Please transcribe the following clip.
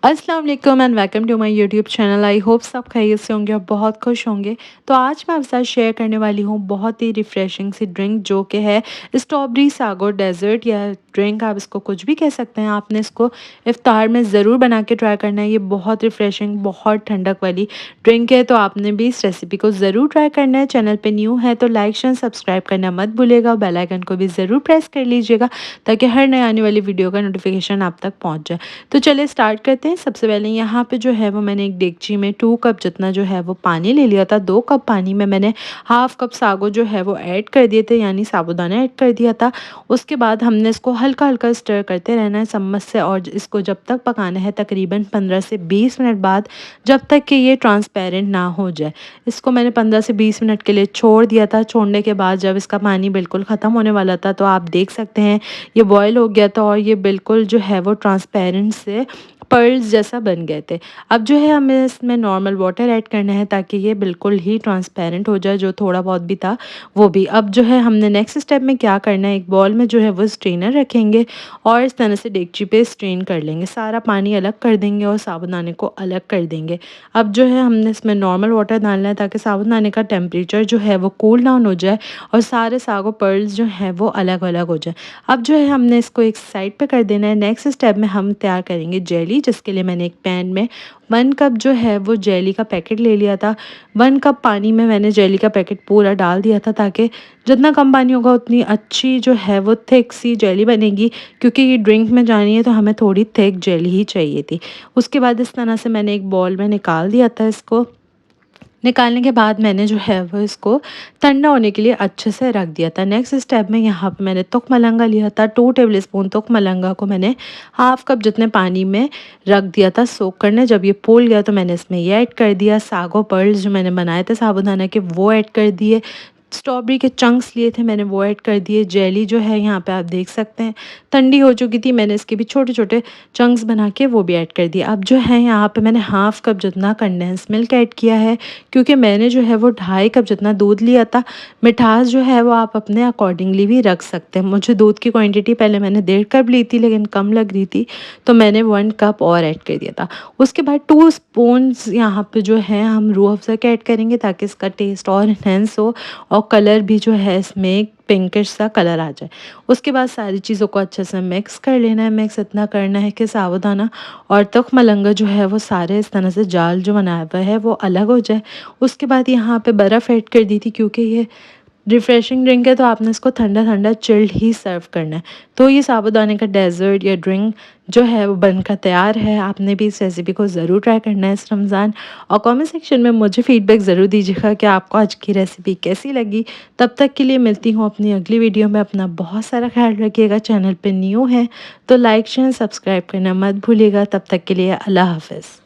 अस्सलाम वालेकुम and welcome to my YouTube channel. I hope सब खैरियत से होंगे और बहुत खुश होंगे। तो आज मैं आपके साथ शेयर करने वाली हूँ बहुत ही रिफ़्रेशिंग सी ड्रिंक जो कि है स्ट्रॉबेरी सागो डेज़र्ट या ड्रिंक, आप इसको कुछ भी कह सकते हैं। आपने इसको इफ्तार में ज़रूर बना के ट्राई करना है। ये बहुत रिफ़्रेशिंग, बहुत ठंडक वाली ड्रिंक है, तो आपने भी इस रेसिपी को ज़रूर ट्राई करना है। चैनल पर न्यू है तो लाइक शेयर सब्सक्राइब करना मत भूलिएगा। बेल आइकन को भी ज़रूर प्रेस कर लीजिएगा ताकि हर नए आने वाली वीडियो का नोटिफिकेशन आप तक पहुँच जाए। तो चलिए स्टार्ट करते हैं। सबसे पहले यहाँ पे जो है वो मैंने एक डेगची में 2 कप जितना जो है वो पानी ले लिया था। 2 कप पानी में मैंने हाफ़ कप सागो जो है वो ऐड कर दिए थे, यानी साबूदाना ऐड कर दिया था। उसके बाद हमने इसको हल्का-हल्का स्टर करते रहना है चम्मच से, और इसको जब तक पकाना है तकरीबन 15 से 20 मिनट बाद, जब तक कि ये ट्रांसपेरेंट ना हो जाए। इसको मैंने 15 से 20 मिनट के लिए छोड़ दिया था। छोड़ने के बाद जब इसका पानी बिल्कुल ख़त्म होने वाला था तो आप देख सकते हैं ये बॉयल हो गया था और ये बिल्कुल जो है वो ट्रांसपेरेंट से पर्ल्स जैसा बन गए थे। अब जो है हमें इसमें नॉर्मल वाटर ऐड करना है ताकि ये बिल्कुल ही ट्रांसपेरेंट हो जाए, जो थोड़ा बहुत भी था वो भी। अब जो है हमने नेक्स्ट स्टेप में क्या करना है, एक बॉल में जो है वो स्ट्रेनर रखेंगे और इस तरह से डेगची पे स्ट्रेन कर लेंगे। सारा पानी अलग कर देंगे और साबूदाने को अलग कर देंगे। अब जो है हमने इसमें नॉर्मल वाटर डालना है ताकि साबूदाने का टेम्परेचर जो है वो कूल डाउन हो जाए और सारे सागो पर्ल्स जो हैं वो अलग-अलग हो जाए। अब जो है हमने इसको एक साइड पे कर देना है। नेक्स्ट स्टेप में हम तैयार करेंगे जेली, जिसके लिए मैंने एक पैन में 1 कप जो है वो जेली का पैकेट ले लिया था। 1 कप पानी में मैंने जेली का पैकेट पूरा डाल दिया था ताकि जितना कम पानी होगा उतनी अच्छी जो है वो थिक सी जेली बनेगी, क्योंकि ये ड्रिंक में जानी है तो हमें थोड़ी थिक जेली ही चाहिए थी। उसके बाद इस तरह से मैंने एक बॉल में निकाल दिया था। इसको निकालने के बाद मैंने जो है वो इसको ठंडा होने के लिए अच्छे से रख दिया था। नेक्स्ट स्टेप में यहाँ पे मैंने तुक मलंगा लिया था। 2 टेबलस्पून तुक मलंगा को मैंने हाफ़ कप जितने पानी में रख दिया था सोक करने। जब ये फूल गया तो मैंने इसमें ये ऐड कर दिया। सागो पर्ल्स जो मैंने बनाए थे साबूदाना के वो ऐड कर दिए। स्ट्रॉबेरी के चंक्स लिए थे मैंने वो ऐड कर दिए। जेली जो है यहाँ पे आप देख सकते हैं ठंडी हो चुकी थी, मैंने इसके भी छोटे-छोटे चंक्स बना के वो भी ऐड कर दिए। अब जो है यहाँ पे मैंने हाफ़ कप जितना कंडेंस मिल्क ऐड किया है, क्योंकि मैंने जो है वो 2.5 कप जितना दूध लिया था। मिठास जो है वो आप अपने अकॉर्डिंगली भी रख सकते हैं। मुझे दूध की क्वांटिटी पहले मैंने 1.5 कप ली थी लेकिन कम लग रही थी तो मैंने 1 कप और ऐड कर दिया था। उसके बाद 2 स्पून्स यहाँ पे जो है हम रूह अफ़ज़ा के ऐड करेंगे ताकि इसका टेस्ट और एनहेंस हो और कलर भी जो है इसमें पिंकिश सा कलर आ जाए। उसके बाद सारी चीज़ों को अच्छे से मिक्स कर लेना है। मिक्स इतना करना है कि साबूदाना और तुक मलंगा जो है वो सारे इस तरह से जाल जो बनाया हुआ है वो अलग हो जाए। उसके बाद यहाँ पे बर्फ़ ऐड कर दी थी, क्योंकि ये रिफ़्रेशिंग ड्रिंक है तो आपने इसको ठंडा-ठंडा चिल्ड ही सर्व करना है। तो ये साबूदाने का डेज़र्ट या ड्रिंक जो है वो बनकर तैयार है। आपने भी इस रेसिपी को ज़रूर ट्राई करना है इस रमज़ान, और कमेंट सेक्शन में मुझे फ़ीडबैक ज़रूर दीजिएगा कि आपको आज की रेसिपी कैसी लगी। तब तक के लिए मिलती हूँ अपनी अगली वीडियो में। अपना बहुत सारा ख़्याल रखिएगा। चैनल पे न्यू है तो लाइक शेयर सब्सक्राइब करना मत भूलिएगा। तब तक के लिए अल्लाह हाफ़िज़।